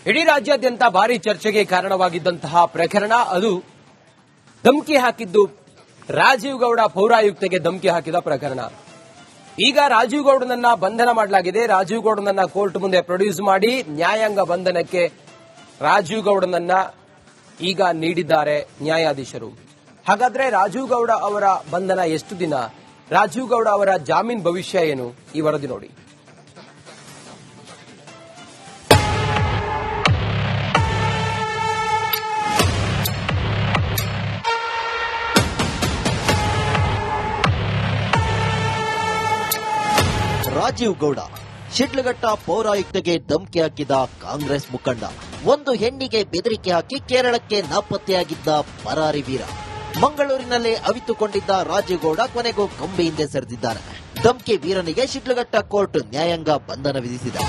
ಇಡೀ ರಾಜ್ಯಾದ್ಯಂತ ಭಾರಿ ಚರ್ಚೆಗೆ ಕಾರಣವಾಗಿದ್ದಂತಹ ಪ್ರಕರಣ ಅದು ಧಮಕಿ ಹಾಕಿದ್ದು ರಾಜೀವ್ ಗೌಡ ಪೌರಾಯುಕ್ತೆಗೆ ಧಮಕಿ ಹಾಕಿದ ಪ್ರಕರಣ. ಈಗ ರಾಜೀವ್ ಗೌಡನನ್ನ ಬಂಧನ ಮಾಡಲಾಗಿದೆ. ರಾಜೀವ್ ಗೌಡನನ್ನ ಕೋರ್ಟ್ ಮುಂದೆ ಪ್ರೊಡ್ಯೂಸ್ ಮಾಡಿ ನ್ಯಾಯಾಂಗ ಬಂಧನಕ್ಕೆ ರಾಜೀವ್ ಗೌಡನನ್ನ ಈಗ ನೀಡಿದ್ದಾರೆ ನ್ಯಾಯಾಧೀಶರು. ಹಾಗಾದ್ರೆ ರಾಜೀವ್ ಗೌಡ ಅವರ ಬಂಧನ ಎಷ್ಟು ದಿನ, ರಾಜೀವ್ ಗೌಡ ಅವರ ಜಾಮೀನು ಭವಿಷ್ಯ ಏನು, ಈ ವರದಿ ನೋಡಿ. ರಾಜೀವ್ ಗೌಡ ಶಿಡ್ಲಘಟ್ಟ ಪೌರಾಯುಕ್ತೆಗೆ ಧಮಕಿ ಹಾಕಿದ ಕಾಂಗ್ರೆಸ್ ಮುಖಂಡ. ಒಂದು ಹೆಣ್ಣಿಗೆ ಬೆದರಿಕೆ ಹಾಕಿ ಕೇರಳಕ್ಕೆ ನಾಪತ್ತೆಯಾಗಿದ್ದ ಪರಾರಿ ವೀರ. ಮಂಗಳೂರಿನಲ್ಲೇ ಅವಿತುಕೊಂಡಿದ್ದ ರಾಜೀವ್ ಗೌಡ ಕೊನೆಗೂ ಕಂಬಿ ಹಿಂದೆ ಸರಿದಿದ್ದಾರೆ. ಧಮಕಿ ವೀರನಿಗೆ ಶಿಡ್ಲಘಟ್ಟ ಕೋರ್ಟ್ ನ್ಯಾಯಾಂಗ ಬಂಧನ ವಿಧಿಸಿದೆ.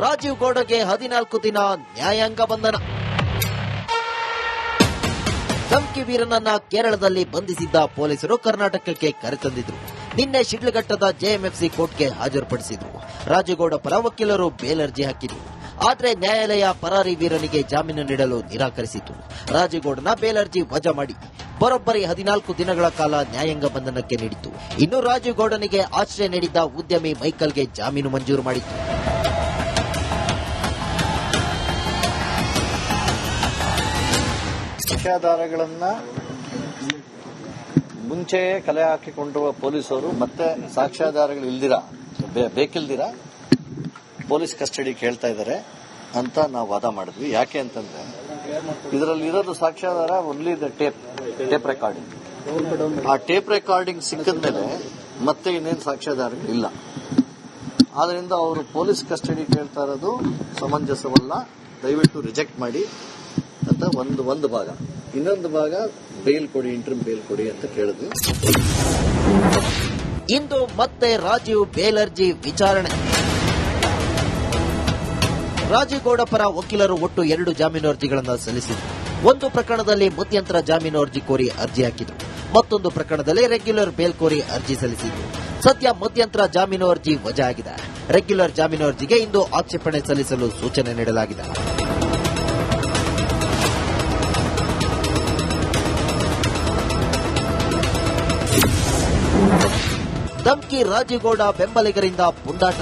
ರಾಜೀವ್ ಗೌಡಗೆ 14 ದಿನ ನ್ಯಾಯಾಂಗ ಬಂಧನ. ಧಮಕಿ ವೀರನನ್ನ ಕೇರಳದಲ್ಲಿ ಬಂಧಿಸಿದ್ದ ಪೊಲೀಸರು ಕರ್ನಾಟಕಕ್ಕೆ ಕರೆತಂದಿದ್ರು. ನಿನ್ನೆ ಶಿಡ್ಲಘಟ್ಟದ ಜೆಎಂಎಫ್ಸಿ ಕೋರ್ಟ್ಗೆ ಹಾಜರುಪಡಿಸಿದ್ರು. ರಾಜೀವ್ ಪರ ವಕೀಲರು ಬೇಲ್ ಅರ್ಜಿ ಹಾಕಿದ್ರು. ಆದರೆ ನ್ಯಾಯಾಲಯ ಪರಾರಿ ವೀರನಿಗೆ ಜಾಮೀನು ನೀಡಲು ನಿರಾಕರಿಸಿತು. ರಾಜೀವ್ ಗೌಡನ ಬೇಲ್ ಅರ್ಜಿ ವಜಾ ಮಾಡಿ ಬರೋಬ್ಬರಿ 14 ದಿನಗಳ ಕಾಲ ನ್ಯಾಯಾಂಗ ಬಂಧನಕ್ಕೆ ನೀಡಿತು. ಇನ್ನು ರಾಜೀವ್ ಗೌಡನಿಗೆ ಆಶ್ರಯ ನೀಡಿದ್ದ ಉದ್ಯಮಿ ಮೈಕಲ್ಗೆ ಜಾಮೀನು ಮಂಜೂರು ಮಾಡಿತು. ಸಾಕ್ಷ್ಯಾಧಾರಗಳನ್ನ ಮುಂಚೆಯೇ ಕಲೆ ಹಾಕಿಕೊಂಡು ಪೊಲೀಸರು ಮತ್ತೆ ಸಾಕ್ಷ್ಯಾಧಾರಗಳು ಬೇಕಿಲ್ದಿರ ಪೊಲೀಸ್ ಕಸ್ಟಡಿ ಕೇಳ್ತಾ ಇದ್ದಾರೆ ಅಂತ ನಾವು ವಾದ ಮಾಡಿದ್ವಿ. ಯಾಕೆ ಅಂತಂದ್ರೆ ಇದರಲ್ಲಿ ಇರೋದು ಸಾಕ್ಷ್ಯಾಧಾರ ಓನ್ಲಿ ದ ಟೇಪ್ ರೆಕಾರ್ಡಿಂಗ್. ಆ ಟೇಪ್ ರೆಕಾರ್ಡಿಂಗ್ ಸಿಕ್ಕಿದ್ಮೇಲೆ ಮತ್ತೆ ಇನ್ನೇನು ಸಾಕ್ಷ್ಯಾಧಾರಗಳು ಇಲ್ಲ. ಆದ್ರಿಂದ ಅವರು ಪೊಲೀಸ್ ಕಸ್ಟಡಿ ಕೇಳ್ತಾ ಇರೋದು ಸಮಂಜಸವಲ್ಲ, ದಯವಿಟ್ಟು ರಿಜೆಕ್ಟ್ ಮಾಡಿ ಅಂತ ಒಂದು ಭಾಗ. ಇನ್ನೊಂದು ಭಾಗ ಬೇಲ್ ಕೊಡಿ, ಇಂಟರ್ಮ್ ಬೇಲ್ ಕೊಡಿ ಅಂತ ಕೇಳಿದ್ವಿ. ಇಂದು ಮತ್ತೆ ರಾಜೀವ್ ಬೇಲ್ ಅರ್ಜಿ ವಿಚಾರಣೆ. ರಾಜೀವ್ ಗೌಡ ಪರ ವಕೀಲರು ಒಟ್ಟು 2 ಜಾಮೀನು ಅರ್ಜಿಗಳನ್ನು ಸಲ್ಲಿಸಿದರು. ಒಂದು ಪ್ರಕರಣದಲ್ಲಿ ಮಧ್ಯಂತರ ಜಾಮೀನು ಅರ್ಜಿ ಕೋರಿ ಅರ್ಜಿ ಹಾಕಿದರು. ಮತ್ತೊಂದು ಪ್ರಕರಣದಲ್ಲಿ ರೆಗ್ಯುಲರ್ ಬೇಲ್ ಕೋರಿ ಅರ್ಜಿ ಸಲ್ಲಿಸಿದರು. ಸದ್ಯ ಮಧ್ಯಂತರ ಜಾಮೀನು ಅರ್ಜಿ ವಜಾ ಆಗಿದೆ. ರೆಗ್ಯುಲರ್ ಜಾಮೀನು ಅರ್ಜಿಗೆ ಇಂದು ಆಕ್ಷೇಪಣೆ ಸಲ್ಲಿಸಲು ಸೂಚನೆ ನೀಡಲಾಗಿದೆ. ಧಮಕಿ ರಾಜೀವ್ ಗೌಡ ಬೆಂಬಲಿಗರಿಂದ ಪುಂಡಾಟ.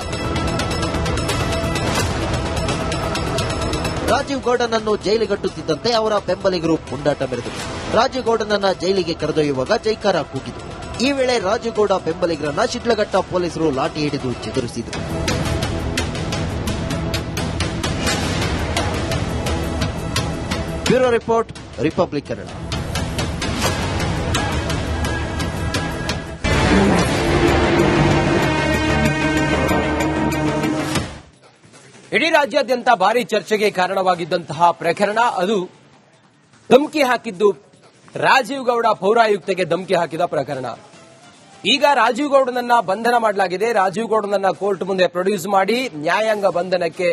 ರಾಜೀವ್ ಗೌಡನನ್ನು ಜೈಲಿಗಟ್ಟುತ್ತಿದ್ದಂತೆ ಅವರ ಬೆಂಬಲಿಗರು ಪುಂಡಾಟ ಮೆರೆದರು. ರಾಜೀವ್ ಗೌಡನನ್ನ ಜೈಲಿಗೆ ಕರೆದೊಯ್ಯುವಾಗ ಜೈಕಾರ ಕೂಗಿದರು. ಈ ವೇಳೆ ರಾಜೀವ್ ಗೌಡ ಬೆಂಬಲಿಗರನ್ನ ಶಿಡ್ಲಘಟ್ಟ ಪೊಲೀಸರು ಲಾಠಿ ಹಿಡಿದು ಚದುರಿಸಿದರು. Bureau report, Republic Kannada. ಇಡೀ ರಾಜ್ಯಾದ್ಯಂತ ಭಾರಿ ಚರ್ಚೆಗೆ ಕಾರಣವಾಗಿದ್ದಂತಹ ಪ್ರಕರಣ ಅದು ಧಮಕಿ ಹಾಕಿದ್ದು ರಾಜೀವ್ ಗೌಡ ಪೌರಾಯುಕ್ತೆಗೆ ಧಮಕಿ ಹಾಕಿದ ಪ್ರಕರಣ. ಈಗ ರಾಜೀವ್ ಗೌಡನನ್ನ ಬಂಧನ ಮಾಡಲಾಗಿದೆ. ರಾಜೀವ್ ಗೌಡನನ್ನ ಕೋರ್ಟ್ ಮುಂದೆ ಪ್ರೊಡ್ಯೂಸ್ ಮಾಡಿ ನ್ಯಾಯಾಂಗ ಬಂಧನಕ್ಕೆ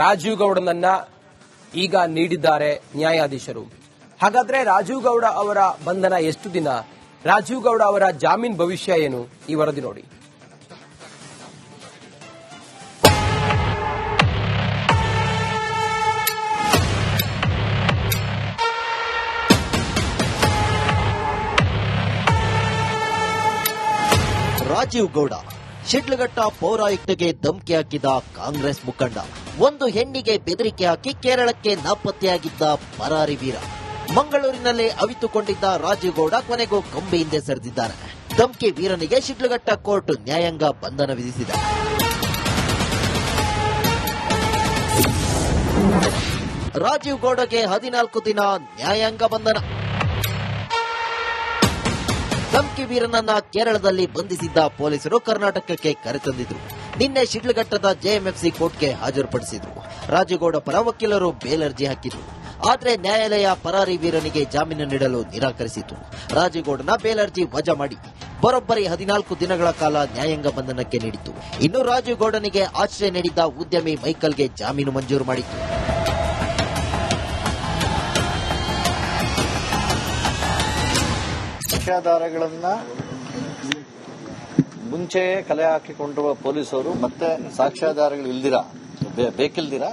ರಾಜೀವ್ ಗೌಡನನ್ನ ಈಗ ನೀಡಿದ್ದಾರೆ ನ್ಯಾಯಾಧೀಶರು. ಹಾಗಾದ್ರೆ ರಾಜೀವ್ ಗೌಡ ಅವರ ಬಂಧನ ಎಷ್ಟು ದಿನ, ರಾಜೀವ್ ಗೌಡ ಅವರ ಜಾಮೀನು ಭವಿಷ್ಯ ಏನು, ಈ ವರದಿ ನೋಡಿ. ರಾಜೀವ್ ಗೌಡ ಶಿಡ್ಲಘಟ್ಟ ಪೌರಾಯುಕ್ತೆಗೆ ಧಮಕಿ ಹಾಕಿದ ಕಾಂಗ್ರೆಸ್ ಮುಖಂಡ. ಒಂದು ಹೆಣ್ಣಿಗೆ ಬೆದರಿಕೆ ಹಾಕಿ ಕೇರಳಕ್ಕೆ ನಾಪತ್ತೆಯಾಗಿದ್ದ ಪರಾರಿ ವೀರ. ಮಂಗಳೂರಿನಲ್ಲೇ ಅವಿತುಕೊಂಡಿದ್ದ ರಾಜೀವ್ ಗೌಡ ಕೊನೆಗೂ ಕಂಬಿ ಹಿಂದೆ ಸರಿದಿದ್ದಾರೆ. ಧಮಕಿ ವೀರನಿಗೆ ಶಿಡ್ಲಘಟ್ಟ ಕೋರ್ಟ್ ನ್ಯಾಯಾಂಗ ಬಂಧನ ವಿಧಿಸಿದೆ. ರಾಜೀವ್ ಗೌಡಗೆ 14 ದಿನ ನ್ಯಾಯಾಂಗ ಬಂಧನ. ಧಮಕಿ ವೀರನನ್ನ ಕೇರಳದಲ್ಲಿ ಬಂಧಿಸಿದ್ದ ಪೊಲೀಸರು ಕರ್ನಾಟಕಕ್ಕೆ ಕರೆತಂದಿದ್ರು. ನಿನ್ನೆ ಶಿಡ್ಲಘಟ್ಟದ ಜೆಎಂಎಫ್ಸಿ ಕೋರ್ಟ್ಗೆ ಹಾಜರುಪಡಿಸಿದ್ರು. ರಾಜೀವ್ ಗೌಡ ಪರ ವಕೀಲರು ಬೇಲ್ ಅರ್ಜಿ ಹಾಕಿದ್ರು. ಆದರೆ ನ್ಯಾಯಾಲಯ ಪರಾರಿ ವೀರನಿಗೆ ಜಾಮೀನು ನೀಡಲು ನಿರಾಕರಿಸಿತು. ರಾಜೀವ್ ಗೌಡನ ಬೇಲ್ ಅರ್ಜಿ ವಜಾ ಮಾಡಿ ಬರೋಬ್ಬರಿ 14 ದಿನಗಳ ಕಾಲ ನ್ಯಾಯಾಂಗ ಬಂಧನಕ್ಕೆ ನೀಡಿತು. ಇನ್ನು ರಾಜೀವ್ ಗೌಡನಿಗೆ ಆಶ್ರಯ ನೀಡಿದ್ದ ಉದ್ಯಮಿ ಮೈಕಲ್ಗೆ ಜಾಮೀನು ಮಂಜೂರು ಮಾಡಿತು. ಸಾಕ್ಷ್ಯಾಧಾರಗಳನ್ನ ಮುಂಚೆ ಕಲೆ ಹಾಕಿಕೊಂಡಿರುವ ಪೊಲೀಸರು ಮತ್ತೆ ಸಾಕ್ಷ್ಯಾಧಾರಗಳು ಇಲ್ದಿರಾ ಬೇಕಿಲ್ದಿರಾ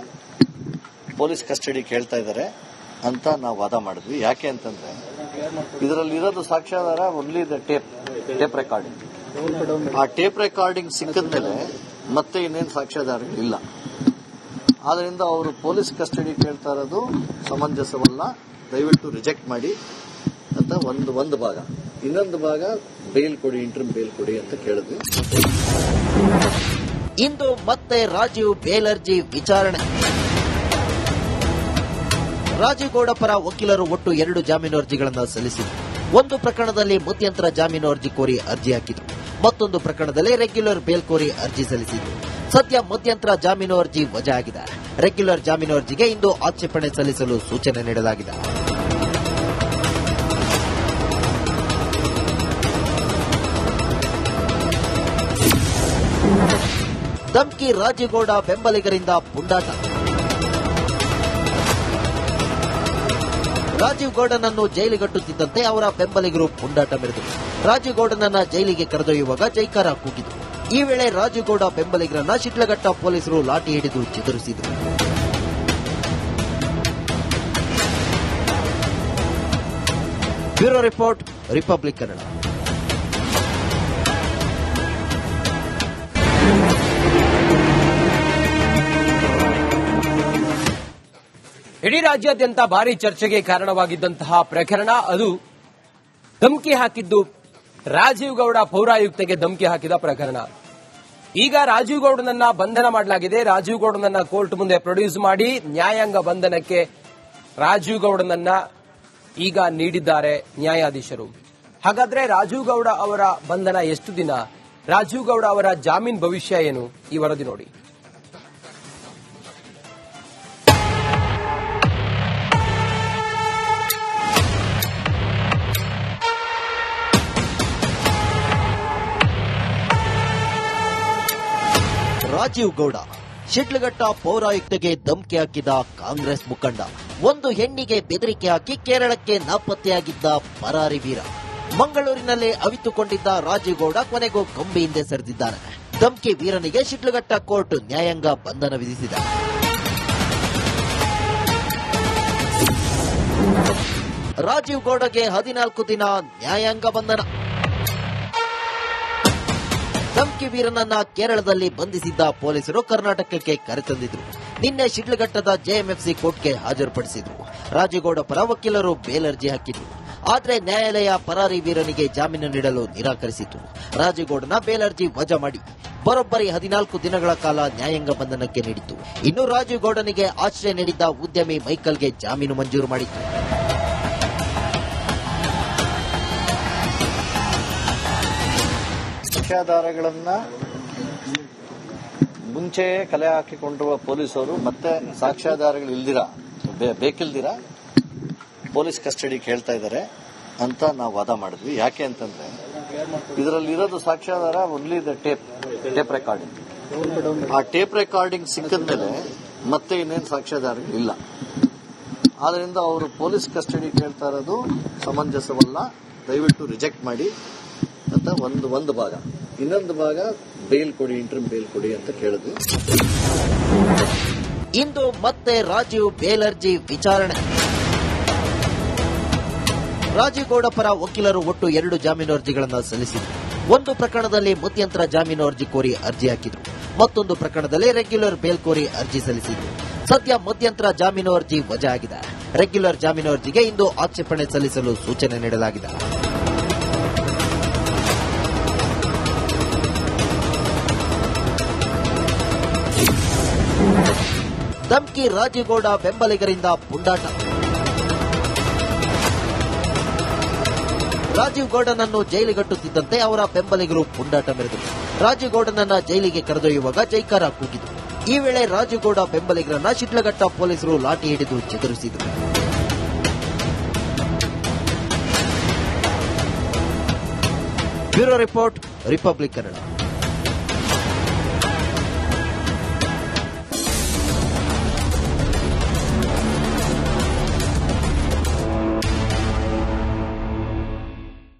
ಪೊಲೀಸ್ ಕಸ್ಟಡಿ ಕೇಳ್ತಾ ಇದ್ದಾರೆ ಅಂತ ನಾವು ವಾದ ಮಾಡಿದ್ವಿ. ಯಾಕೆ ಅಂತಂದ್ರೆ ಇದರಲ್ಲಿ ಇರೋದು ಸಾಕ್ಷ್ಯಾಧಾರ ಓನ್ಲಿ ದ ಟೇಪ್ ರೆಕಾರ್ಡಿಂಗ್. ಆ ಟೇಪ್ ರೆಕಾರ್ಡಿಂಗ್ ಸಿಕ್ಕಿದ್ಮೇಲೆ ಮತ್ತೆ ಇನ್ನೇನು ಸಾಕ್ಷ್ಯಾಧಾರಗಳಿಲ್ಲ. ಆದ್ರಿಂದ ಅವರು ಪೊಲೀಸ್ ಕಸ್ಟಡಿ ಕೇಳ್ತಾ ಇರೋದು ಸಮಂಜಸವಲ್ಲ, ದಯವಿಟ್ಟು ರಿಜೆಕ್ಟ್ ಮಾಡಿ ಅಂತ ಒಂದು ಭಾಗ. ಇನ್ನೊಂದು ಭಾಗ ಬೇಲ್ ಕೊಡಿ, ಇಂಟರ್ಮ್ ಬೇಲ್ ಕೊಡಿ ಅಂತ ಕೇಳಿದ್ವಿ. ಇಂದು ಮತ್ತೆ ರಾಜೀವ್ ಬೇಲ್ ಅರ್ಜಿ ವಿಚಾರಣೆ. ರಾಜೀವ್ ಗೌಡ ಪರ ವಕೀಲರು ಒಟ್ಟು 2 ಜಾಮೀನು ಅರ್ಜಿಗಳನ್ನು ಸಲ್ಲಿಸಿದರು. ಒಂದು ಪ್ರಕರಣದಲ್ಲಿ ಮಧ್ಯಂತರ ಜಾಮೀನು ಅರ್ಜಿ ಕೋರಿ ಅರ್ಜಿ ಹಾಕಿದರು. ಮತ್ತೊಂದು ಪ್ರಕರಣದಲ್ಲಿ ರೆಗ್ಯುಲರ್ ಬೇಲ್ ಕೋರಿ ಅರ್ಜಿ ಸಲ್ಲಿಸಿದರು. ಸದ್ಯ ಮಧ್ಯಂತರ ಜಾಮೀನು ಅರ್ಜಿ ವಜಾ ಆಗಿದೆ. ರೆಗ್ಯುಲರ್ ಜಾಮೀನು ಅರ್ಜಿಗೆ ಇಂದು ಆಕ್ಷೇಪಣೆ ಸಲ್ಲಿಸಲು ಸೂಚನೆ ನೀಡಲಾಗಿದೆ. ಧಮ್ಕಿ ರಾಜೀವ್ ಗೌಡ ಬೆಂಬಲಿಗರಿಂದ ಪುಂಡಾಟ. ರಾಜೀವ್ ಗೌಡನನ್ನು ಜೈಲಿಗಟ್ಟುತ್ತಿದ್ದಂತೆ ಅವರ ಬೆಂಬಲಿಗರು ಪುಂಡಾಟ ಮೆರೆದರು. ರಾಜೀವ್ ಗೌಡನನ್ನ ಜೈಲಿಗೆ ಕರೆದೊಯ್ಯುವಾಗ ಜೈಕಾರ ಕೂಗಿದರು. ಈ ವೇಳೆ ರಾಜೀವ್ ಗೌಡ ಬೆಂಬಲಿಗರನ್ನ ಶಿಡ್ಲಘಟ್ಟ ಪೊಲೀಸರು ಲಾಠಿ ಹಿಡಿದು ಚದುರಿಸಿದರು. Bureau report, Republic Kannada. ಇಡೀ ರಾಜ್ಯಾದ್ಯಂತ ಭಾರಿ ಚರ್ಚೆಗೆ ಕಾರಣವಾಗಿದ್ದಂತಹ ಪ್ರಕರಣ ಅದು ಧಮಕಿ ಹಾಕಿದ್ದು ರಾಜೀವ್ ಗೌಡ ಪೌರಾಯುಕ್ತೆಗೆ ಧಮಕಿ ಹಾಕಿದ ಪ್ರಕರಣ. ಈಗ ರಾಜೀವ್ ಗೌಡನನ್ನ ಬಂಧನ ಮಾಡಲಾಗಿದೆ. ರಾಜೀವ್ ಗೌಡನನ್ನ ಕೋರ್ಟ್ ಮುಂದೆ ಪ್ರೊಡ್ಯೂಸ್ ಮಾಡಿ ನ್ಯಾಯಾಂಗ ಬಂಧನಕ್ಕೆ ರಾಜೀವ್ ಗೌಡನನ್ನ ಈಗ ನೀಡಿದ್ದಾರೆ ನ್ಯಾಯಾಧೀಶರು. ಹಾಗಾದ್ರೆ ರಾಜೀವ್ ಗೌಡ ಅವರ ಬಂಧನ ಎಷ್ಟು ದಿನ, ರಾಜೀವ್ ಗೌಡ ಅವರ ಜಾಮೀನು ಭವಿಷ್ಯ ಏನು, ಈ ವರದಿ ನೋಡಿ. ರಾಜೀವ್ ಗೌಡ ಶಿಡ್ಲಘಟ್ಟ ಪೌರಾಯುಕ್ತೆಗೆ ಧಮಕಿ ಹಾಕಿದ ಕಾಂಗ್ರೆಸ್ ಮುಖಂಡ. ಒಂದು ಹೆಣ್ಣಿಗೆ ಬೆದರಿಕೆ ಹಾಕಿ ಕೇರಳಕ್ಕೆ ನಾಪತ್ತೆಯಾಗಿದ್ದ ಪರಾರಿ ವೀರ. ಮಂಗಳೂರಿನಲ್ಲೇ ಅವಿತುಕೊಂಡಿದ್ದ ರಾಜೀವ್ ಗೌಡ ಕೊನೆಗೂ ಕಂಬಿ ಹಿಂದೆ ಸರಿದಿದ್ದಾನೆ. ಧಮಕಿ ವೀರನಿಗೆ ಶಿಡ್ಲಘಟ್ಟ ಕೋರ್ಟ್ ನ್ಯಾಯಾಂಗ ಬಂಧನ ವಿಧಿಸಿದೆ. ರಾಜೀವ್ ಗೌಡಗೆ 14 ದಿನ ನ್ಯಾಯಾಂಗ ಬಂಧನ. ಧಮ್ಕಿ ವೀರನನ್ನ ಕೇರಳದಲ್ಲಿ ಬಂಧಿಸಿದ್ದ ಪೊಲೀಸರು ಕರ್ನಾಟಕಕ್ಕೆ ಕರೆತಂದಿದ್ರು. ನಿನ್ನೆ ಶಿಡ್ಲಘಟ್ಟದ ಜೆಎಂಎಫ್ಸಿ ಕೋರ್ಟ್ಗೆ ಹಾಜರುಪಡಿಸಿದ್ರು. ರಾಜೀವ್ ಗೌಡ ಪರ ವಕೀಲರು ಬೇಲ್ ಅರ್ಜಿ ಹಾಕಿದ್ರು. ಆದರೆ ನ್ಯಾಯಾಲಯ ಪರಾರಿ ವೀರನಿಗೆ ಜಾಮೀನು ನೀಡಲು ನಿರಾಕರಿಸಿತು. ರಾಜೀವ್ ಗೌಡನ ಬೇಲ್ ಅರ್ಜಿ ವಜಾ ಮಾಡಿ ಬರೋಬ್ಬರಿ 14 ದಿನಗಳ ಕಾಲ ನ್ಯಾಯಾಂಗ ಬಂಧನಕ್ಕೆ ನೀಡಿತು. ಇನ್ನು ರಾಜೀವ್ ಗೌಡನಿಗೆ ಆಶ್ರಯ ನೀಡಿದ್ದ ಉದ್ಯಮಿ ಮೈಕಲ್ಗೆ ಜಾಮೀನು ಮಂಜೂರು ಮಾಡಿತು. ಸಾಕ್ಷ್ಯಾಧಾರಗಳನ್ನ ಮುಂಚೆ ಕಲೆ ಹಾಕಿಕೊಂಡಿರುವ ಪೊಲೀಸರು ಮತ್ತೆ ಸಾಕ್ಷ್ಯಾಧಾರಗಳು ಇಲ್ದಿರಾ ಬೇಕಿಲ್ದಿರಾ ಪೊಲೀಸ್ ಕಸ್ಟಡಿ ಕೇಳ್ತಾ ಇದ್ದಾರೆ ಅಂತ ನಾವು ವಾದ ಮಾಡಿದ್ವಿ. ಯಾಕೆ ಅಂತಂದ್ರೆ ಇದರಲ್ಲಿ ಇರೋದು ಸಾಕ್ಷ್ಯಾಧಾರ ಓನ್ಲಿ ದ ಟೇಪ್ ರೆಕಾರ್ಡಿಂಗ್. ಆ ಟೇಪ್ ರೆಕಾರ್ಡಿಂಗ್ ಸಿಕ್ಕಿದ್ಮೇಲೆ ಮತ್ತೆ ಇನ್ನೇನು ಸಾಕ್ಷ್ಯಾಧಾರಗಳಿಲ್ಲ. ಆದ್ರಿಂದ ಅವರು ಪೊಲೀಸ್ ಕಸ್ಟಡಿ ಕೇಳ್ತಾ ಇರೋದು ಸಮಂಜಸವಲ್ಲ, ದಯವಿಟ್ಟು ರಿಜೆಕ್ಟ್ ಮಾಡಿ ಅಂತ ಒಂದು ಭಾಗ. ಇನ್ನೊಂದು ಭಾಗ ಬೇಲ್ ಕೊಡಿ, ಇಂಟರ್ಮ್ ಬೇಲ್ ಕೊಡಿ ಅಂತ ಕೇಳಿದ್ವಿ. ಇಂದು ಮತ್ತೆ ರಾಜೀವ್ ಬೇಲ್ ಅರ್ಜಿ ವಿಚಾರಣೆ. ರಾಜೀವ್ ಗೌಡ ಪರ ವಕೀಲರು ಒಟ್ಟು 2 ಜಾಮೀನು ಅರ್ಜಿಗಳನ್ನು ಸಲ್ಲಿಸಿದರು. ಒಂದು ಪ್ರಕರಣದಲ್ಲಿ ಮಧ್ಯಂತರ ಜಾಮೀನು ಅರ್ಜಿ ಕೋರಿ ಅರ್ಜಿ ಹಾಕಿದರು. ಮತ್ತೊಂದು ಪ್ರಕರಣದಲ್ಲಿ ರೆಗ್ಯುಲರ್ ಬೇಲ್ ಕೋರಿ ಅರ್ಜಿ ಸಲ್ಲಿಸಿದರು. ಸದ್ಯ ಮಧ್ಯಂತರ ಜಾಮೀನು ಅರ್ಜಿ ವಜಾ ಆಗಿದೆ. ರೆಗ್ಯುಲರ್ ಜಾಮೀನು ಅರ್ಜಿಗೆ ಇಂದು ಆಕ್ಷೇಪಣೆ ಸಲ್ಲಿಸಲು ಸೂಚನೆ ನೀಡಲಾಗಿದೆ. ಧಮ್ಕಿ ರಾಜೀವ್ ಗೌಡ ಬೆಂಬಲಿಗರಿಂದ ಪುಂಡಾಟ. ರಾಜೀವ್ ಗೌಡನನ್ನು ಜೈಲಿಗಟ್ಟುತ್ತಿದ್ದಂತೆ ಅವರ ಬೆಂಬಲಿಗರು ಪುಂಡಾಟ ಮೆರೆದರು. ರಾಜೀವ್ ಗೌಡನನ್ನ ಜೈಲಿಗೆ ಕರೆದೊಯ್ಯುವಾಗ ಜೈಕಾರ ಕೂಗಿದರು. ಈ ವೇಳೆ ರಾಜೀವ್ ಗೌಡ ಬೆಂಬಲಿಗರನ್ನ ಶಿಡ್ಲಘಟ್ಟ ಪೊಲೀಸರು ಲಾಠಿ ಹಿಡಿದು ಚದುರಿಸಿದರು. Bureau report, Republic Kannada.